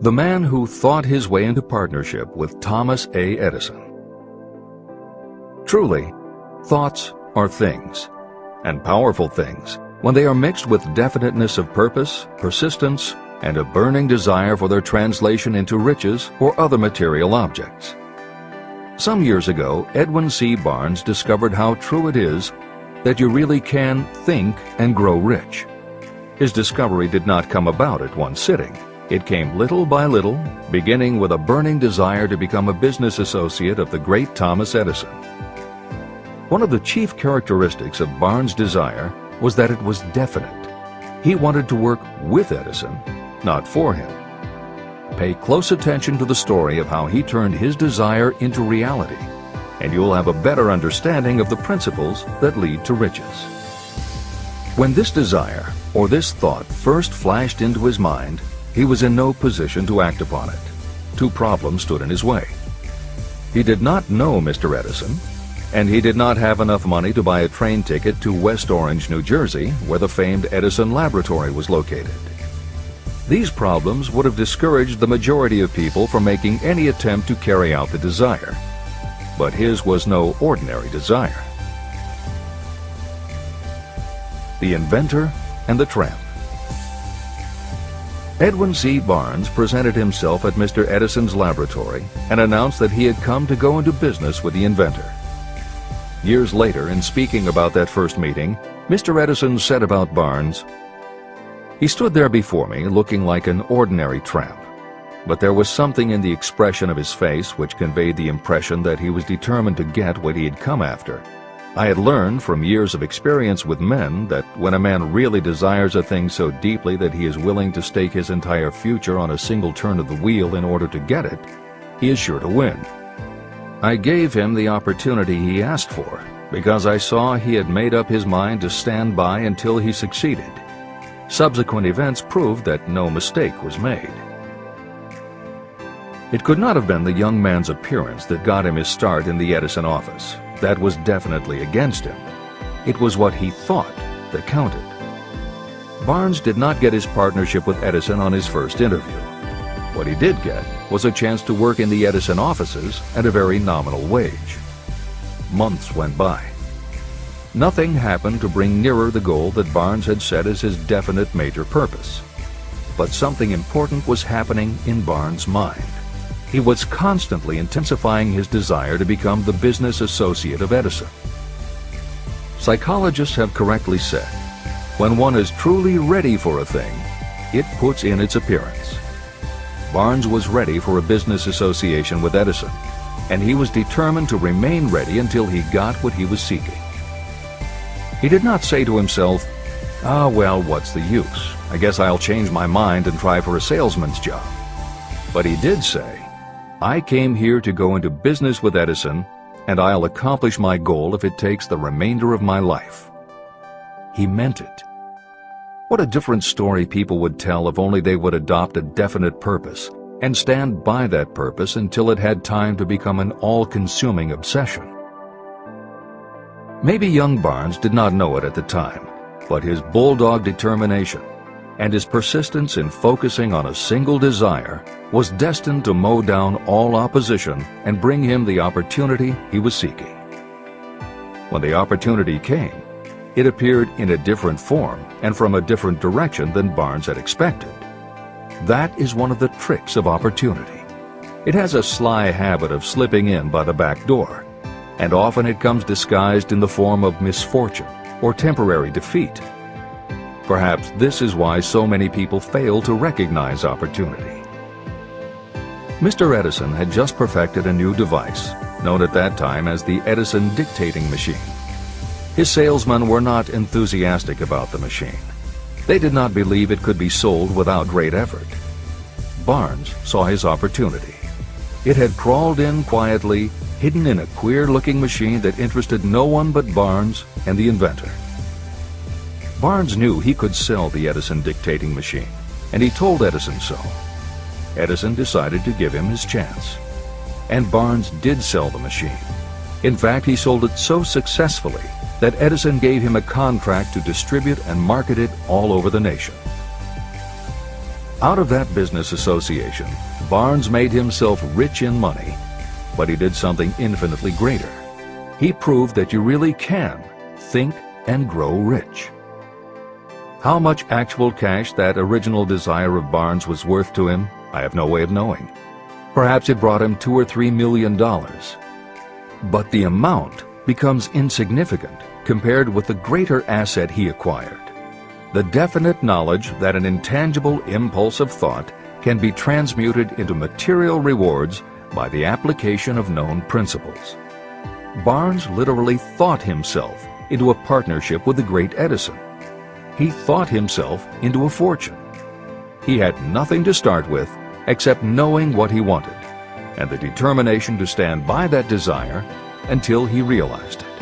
The man who thought his way into partnership with Thomas A. Edison. Truly, thoughts are things, and powerful things, when they are mixed with definiteness of purpose, persistence, and a burning desire for their translation into riches or other material objects. Some years ago, Edwin C. Barnes discovered how true it is that you really can think and grow rich. His discovery did not come about at one sitting. It came little by little, beginning with a burning desire to become a business associate of the great Thomas Edison. One of the chief characteristics of Barnes' desire was that it was definite. He wanted to work with Edison, not for him. Pay close attention to the story of how he turned his desire into reality, and you'll have a better understanding of the principles that lead to riches. When this desire, or this thought, first flashed into his mind, he was in no position to act upon it. Two problems stood in his way. He did not know Mr. Edison, and he did not have enough money to buy a train ticket to West Orange, New Jersey, where the famed Edison laboratory was located. These problems would have discouraged the majority of people from making any attempt to carry out the desire. But his was no ordinary desire. The Inventor and the Tramp. Edwin C. Barnes presented himself at Mr. Edison's laboratory and announced that he had come to go into business with the inventor. Years later, in speaking about that first meeting, Mr. Edison said about Barnes, "He stood there before me looking like an ordinary tramp, but there was something in the expression of his face which conveyed the impression that he was determined to get what he had come after. I had learned from years of experience with men that when a man really desires a thing so deeply that he is willing to stake his entire future on a single turn of the wheel in order to get it, he is sure to win. I gave him the opportunity he asked for because I saw he had made up his mind to stand by until he succeeded. Subsequent events proved that no mistake was made." It could not have been the young man's appearance that got him his start in the Edison office. That was definitely against him. It was what he thought that counted. Barnes did not get his partnership with Edison on his first interview. What he did get was a chance to work in the Edison offices at a very nominal wage. Months went by. Nothing happened to bring nearer the goal that Barnes had set as his definite major purpose. But something important was happening in Barnes' mind. He was constantly intensifying his desire to become the business associate of Edison. Psychologists have correctly said, when one is truly ready for a thing, it puts in its appearance. Barnes was ready for a business association with Edison, and he was determined to remain ready until he got what he was seeking. He did not say to himself, well, what's the use? I guess I'll change my mind and try for a salesman's job. But he did say, I came here to go into business with Edison, and I'll accomplish my goal if it takes the remainder of my life. He meant it. What a different story people would tell if only they would adopt a definite purpose and stand by that purpose until it had time to become an all-consuming obsession. Maybe young Barnes did not know it at the time, but his bulldog determination and his persistence in focusing on a single desire was destined to mow down all opposition and bring him the opportunity he was seeking. When the opportunity came, it appeared in a different form and from a different direction than Barnes had expected. That is one of the tricks of opportunity. It has a sly habit of slipping in by the back door, and often it comes disguised in the form of misfortune or temporary defeat. Perhaps this is why so many people fail to recognize opportunity. Mr. Edison had just perfected a new device, known at that time as the Edison dictating machine. His salesmen were not enthusiastic about the machine. They did not believe it could be sold without great effort. Barnes saw his opportunity. It had crawled in quietly, hidden in a queer-looking machine that interested no one but Barnes and the inventor. Barnes knew he could sell the Edison dictating machine, and he told Edison so. Edison decided to give him his chance. And Barnes did sell the machine. In fact, he sold it so successfully that Edison gave him a contract to distribute and market it all over the nation. Out of that business association, Barnes made himself rich in money, but he did something infinitely greater. He proved that you really can think and grow rich. How much actual cash that original desire of Barnes was worth to him, I have no way of knowing. Perhaps it brought him $2 or $3 million. But the amount becomes insignificant compared with the greater asset he acquired: the definite knowledge that an intangible impulse of thought can be transmuted into material rewards by the application of known principles. Barnes literally thought himself into a partnership with the great Edison. He thought himself into a fortune. He had nothing to start with except knowing what he wanted and the determination to stand by that desire until he realized it.